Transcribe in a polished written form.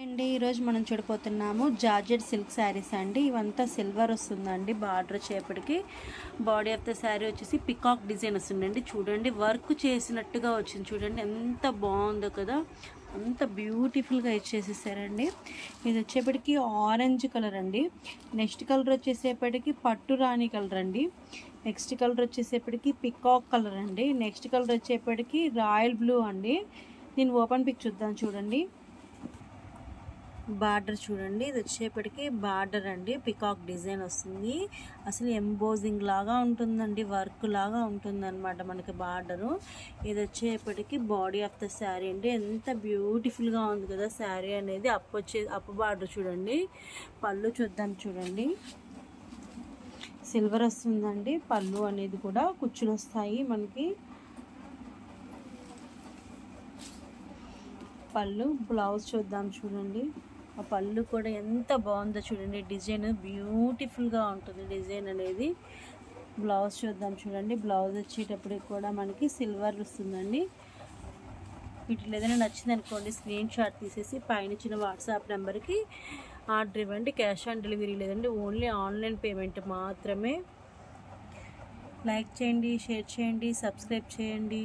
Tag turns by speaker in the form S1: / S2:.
S1: అండి ఈరోజు మనం చూడబోతున్నాము జార్జెట్ సిల్క్ శారీస్ అండి. ఇవంతా సిల్వర్ వస్తుందండి. బార్డర్ చేపటికి బాడీ ఆఫ్ ద శారీ వచ్చేసి పికాక్ డిజైన్ వస్తుందండి. చూడండి వర్క్ చేసినట్టుగా వచ్చింది. చూడండి ఎంత బాగుందో కదా, అంత బ్యూటిఫుల్గా ఇచ్చేసేసారండి. ఇది వచ్చేప్పటికి ఆరెంజ్ కలర్ అండి. నెక్స్ట్ కలర్ వచ్చేసేపటికి పట్టు రాణి కలర్ అండి. నెక్స్ట్ కలర్ వచ్చేసేపటికి పికాక్ కలర్ అండి. నెక్స్ట్ కలర్ వచ్చేప్పటికి రాయల్ బ్లూ అండి. దీని ఓపెన్ పిక్ చూద్దాం. చూడండి బార్డర్ చూడండి, ఇది వచ్చేప్పటికి బార్డర్ అండి. పికాక్ డిజైన్ వస్తుంది. అసలు ఎంబోజింగ్ లాగా ఉంటుందండి, వర్క్ లాగా ఉంటుంది అనమాట మనకి బార్డరు. ఇది వచ్చేప్పటికి బాడీ ఆఫ్ ద శారీ అండి. ఎంత బ్యూటిఫుల్గా ఉంది కదా శారీ అనేది. అప్పు బార్డర్ చూడండి. పళ్ళు చూద్దాం. చూడండి సిల్వర్ వస్తుందండి. పళ్ళు అనేది కూడా కుచ్చులు వస్తాయి మనకి. పళ్ళు బ్లౌజ్ చూద్దాం. చూడండి ఆ పళ్ళు కూడా ఎంత బాగుందో చూడండి. డిజైన్ బ్యూటిఫుల్గా ఉంటుంది డిజైన్ అనేది. బ్లౌజ్ చూద్దాం. చూడండి బ్లౌజ్ వచ్చేటప్పటికి కూడా మనకి సిల్వర్ వస్తుందండి. వీటిలో ఏదైనా నచ్చింది అనుకోండి, స్క్రీన్ షాట్ తీసేసి పైన ఇచ్చిన వాట్సాప్ నెంబర్కి ఆర్డర్ ఇవ్వండి. క్యాష్ ఆన్ డెలివరీ లేదండి, ఓన్లీ ఆన్లైన్ పేమెంట్ మాత్రమే. లైక్ చేయండి, షేర్ చేయండి, సబ్స్క్రైబ్ చేయండి.